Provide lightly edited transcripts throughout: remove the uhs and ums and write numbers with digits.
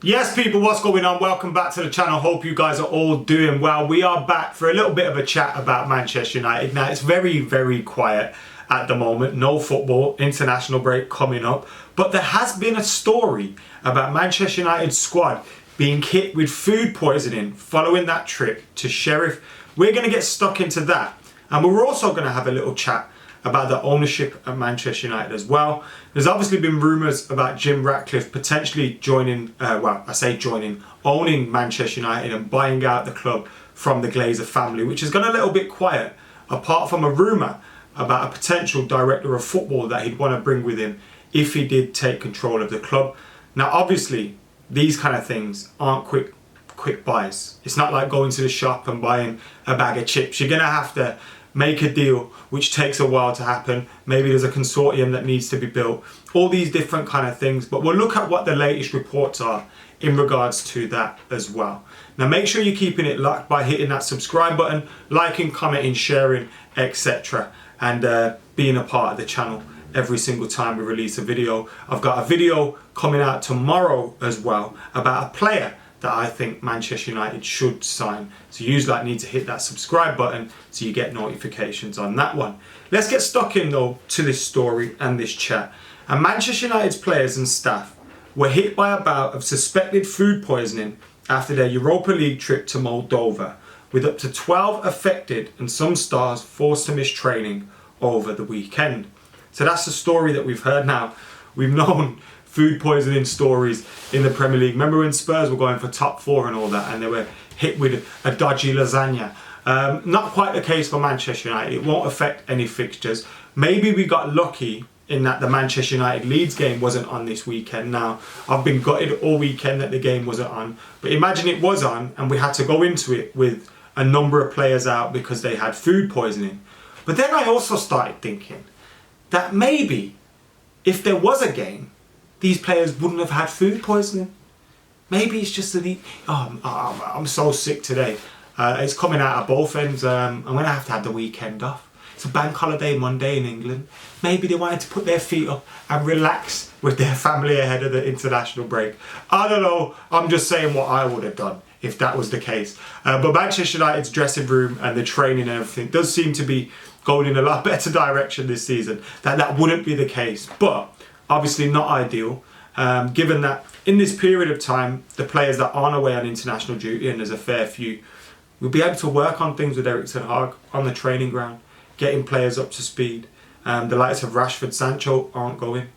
Yes, people, what's going on? Welcome back to the channel. Hope you guys are all doing well. We are back for a little bit of a chat about Manchester United. Now, it's very, very quiet at the moment. No football, international break coming up. But there has been a story about Manchester United's squad being hit with food poisoning following that trip to Sheriff. We're going to get stuck into that. And we're also going to have a little chat about the ownership at Manchester United as well. There's obviously been rumours about Jim Ratcliffe potentially joining, owning Manchester United and buying out the club from the Glazer family, which has gone a little bit quiet, apart from a rumour about a potential director of football that he'd want to bring with him if he did take control of the club. Now, obviously, these kind of things aren't quick buys. It's not like going to the shop and buying a bag of chips. You're going to have to make a deal which takes a while to happen. Maybe there's a consortium that needs to be built, all these different kind of things. But we'll look at what the latest reports are in regards to that as well. Now, make sure you're keeping it locked by hitting that subscribe button, liking, commenting, sharing, etc. and being a part of the channel every single time we release a video. I've got a video coming out tomorrow as well about a player that I think Manchester United should sign. So you need to hit that subscribe button so you get notifications on that one. Let's get stuck in though to this story and this chat. And Manchester United's players and staff were hit by a bout of suspected food poisoning after their Europa League trip to Moldova, with up to 12 affected and some stars forced to miss training over the weekend. So that's the story that we've heard now. We've known food poisoning stories in the Premier League. Remember when Spurs were going for top four and all that, and they were hit with a dodgy lasagna? Not quite the case for Manchester United. It won't affect any fixtures. Maybe we got lucky in that the Manchester United Leeds game wasn't on this weekend. Now, I've been gutted all weekend that the game wasn't on, but imagine it was on and we had to go into it with a number of players out because they had food poisoning. But then I also started thinking that maybe if there was a game, these players wouldn't have had food poisoning. Maybe it's just that I'm so sick today. It's coming out of both ends. I'm going to have the weekend off. It's a bank holiday Monday in England. Maybe they wanted to put their feet up and relax with their family ahead of the international break. I don't know. I'm just saying what I would have done if that was the case. But Manchester United's dressing room and the training and everything does seem to be going in a lot better direction this season. That wouldn't be the case. But obviously not ideal, given that in this period of time, the players that aren't away on international duty, and there's a fair few, we'll be able to work on things with Erik ten Hag on the training ground, getting players up to speed. The likes of Rashford, Sancho aren't going.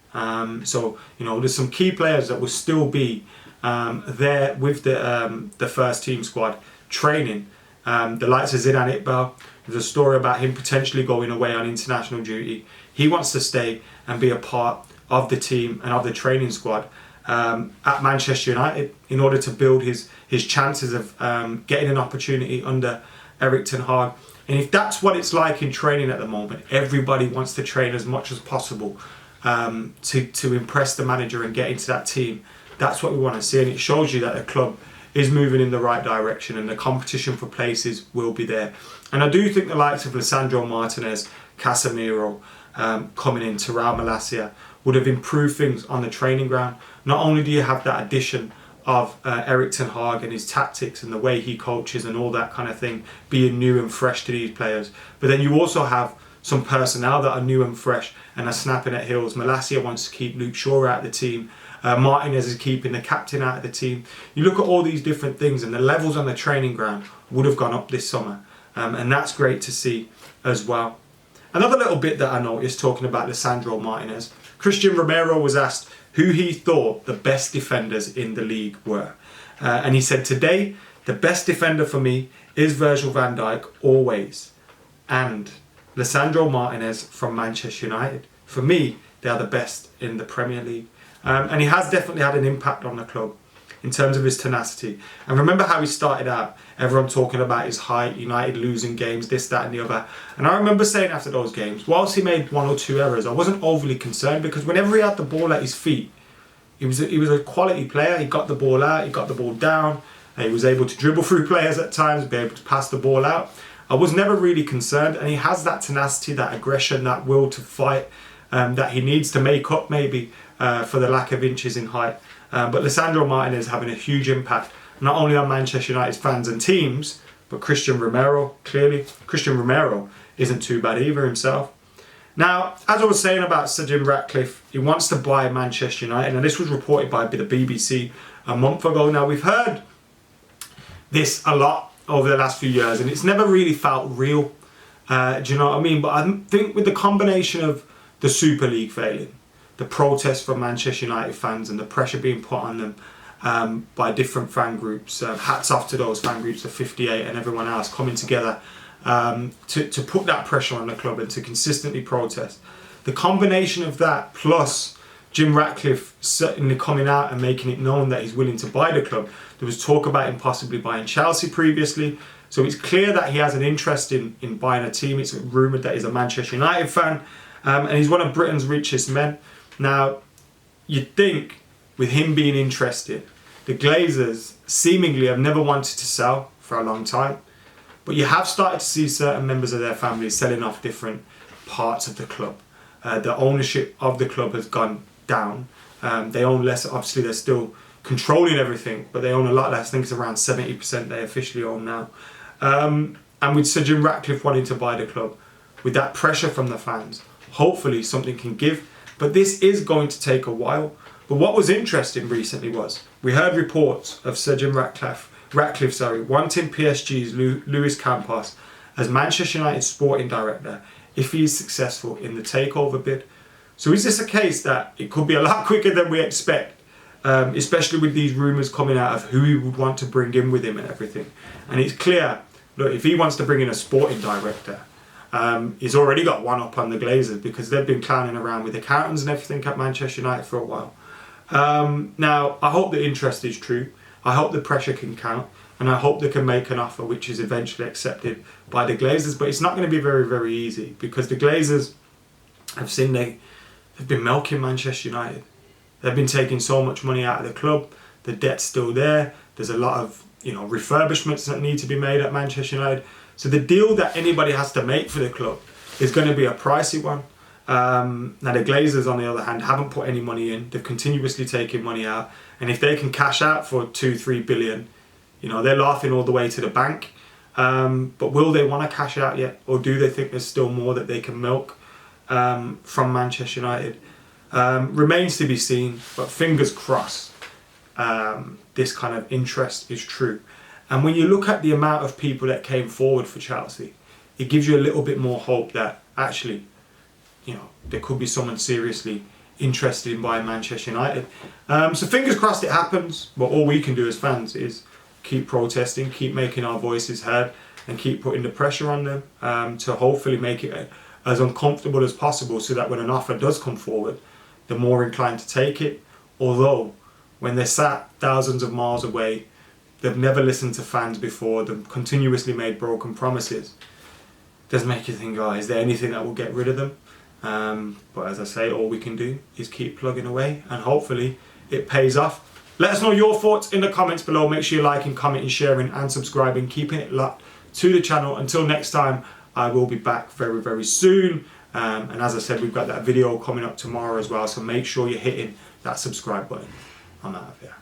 So, there's some key players that will still be there with the first team squad training. The likes of Zidane Iqbal, there's a story about him potentially going away on international duty. He wants to stay and be a part of the team and of the training squad at Manchester United in order to build his chances of getting an opportunity under Erik ten Hag. And if that's what it's like in training at the moment, everybody wants to train as much as possible to impress the manager and get into that team. That's what we want to see, and it shows you that the club is moving in the right direction and the competition for places will be there. And I do think the likes of Lisandro Martinez, Casemiro, coming in, Raul Malacia, would have improved things on the training ground. Not only do you have that addition of Erik ten Hag and his tactics and the way he coaches and all that kind of thing being new and fresh to these players, but then you also have some personnel that are new and fresh and are snapping at heels. Malacia wants to keep Luke Shaw out of the team. Martinez is keeping the captain out of the team. You look at all these different things and the levels on the training ground would have gone up this summer. And that's great to see as well. Another little bit that I noticed talking about Lisandro Martinez, Christian Romero was asked who he thought the best defenders in the league were. And he said, today, the best defender for me is Virgil van Dijk, always. And Lisandro Martinez from Manchester United. For me, they are the best in the Premier League. And he has definitely had an impact on the club in terms of his tenacity. And remember how he started out, everyone talking about his height, United losing games, this, that and the other. And I remember saying after those games, whilst he made one or two errors, I wasn't overly concerned because whenever he had the ball at his feet, he was a quality player. He got the ball out, he got the ball down, he was able to dribble through players at times, be able to pass the ball out. I was never really concerned, and he has that tenacity, that aggression, that will to fight that he needs to make up maybe for the lack of inches in height But Lisandro Martinez having a huge impact, not only on Manchester United fans and teams, but Christian Romero, clearly. Christian Romero isn't too bad either himself. Now, as I was saying about Sir Jim Ratcliffe, he wants to buy Manchester United, and this was reported by the BBC a month ago. Now, we've heard this a lot over the last few years, and it's never really felt real. Do you know what I mean? But I think with the combination of the Super League failing, the protests from Manchester United fans, and the pressure being put on them by different fan groups, hats off to those fan groups, the 58 and everyone else coming together to put that pressure on the club and to consistently protest. The combination of that plus Jim Ratcliffe certainly coming out and making it known that he's willing to buy the club. There was talk about him possibly buying Chelsea previously. So it's clear that he has an interest in buying a team. It's rumoured that he's a Manchester United fan. And he's one of Britain's richest men. Now, you'd think with him being interested, the Glazers seemingly have never wanted to sell for a long time. But you have started to see certain members of their family selling off different parts of the club. The ownership of the club has gone down. They own less. Obviously, they're still controlling everything, but they own a lot less. I think it's around 70% they officially own now. And with Sir Jim Ratcliffe wanting to buy the club, with that pressure from the fans, hopefully something can give. But this is going to take a while. But what was interesting recently was we heard reports of Sir Jim Ratcliffe wanting PSG's Luis Campos as Manchester United sporting director if he is successful in the takeover bid. So is this a case that it could be a lot quicker than we expect, especially with these rumours coming out of who he would want to bring in with him and everything? And it's clear, look, if he wants to bring in a sporting director, he's already got one up on the Glazers because they've been clowning around with accountants and everything at Manchester United for a while. Now, I hope the interest is true. I hope the pressure can count, and I hope they can make an offer which is eventually accepted by the Glazers. But it's not going to be very, very easy because the Glazers have seen they've been milking Manchester United. They've been taking so much money out of the club. The debt's still there. There's a lot of refurbishments that need to be made at Manchester United. So the deal that anybody has to make for the club is going to be a pricey one. Now the Glazers, on the other hand, haven't put any money in. They've continuously taken money out, and if they can cash out for 2-3 billion, they're laughing all the way to the bank. But will they want to cash out yet, or do they think there's still more that they can milk from Manchester United? Remains to be seen, but fingers crossed this kind of interest is true. And when you look at the amount of people that came forward for Chelsea, it gives you a little bit more hope that actually there could be someone seriously interested in buying Manchester United. So fingers crossed it happens, but all we can do as fans is keep protesting, keep making our voices heard, and keep putting the pressure on them to hopefully make it as uncomfortable as possible so that when an offer does come forward, they're more inclined to take it. Although, when they're sat thousands of miles away, they've never listened to fans before, they've continuously made broken promises, it does make you think, is there anything that will get rid of them? But as I say, all we can do is keep plugging away, and hopefully it pays off. Let us know your thoughts in the comments below. Make sure you're liking, commenting, sharing and subscribing, keeping it locked to the channel. Until next time, I will be back very, very soon. And as I said, we've got that video coming up tomorrow as well, so make sure you're hitting that subscribe button. I'm out of here.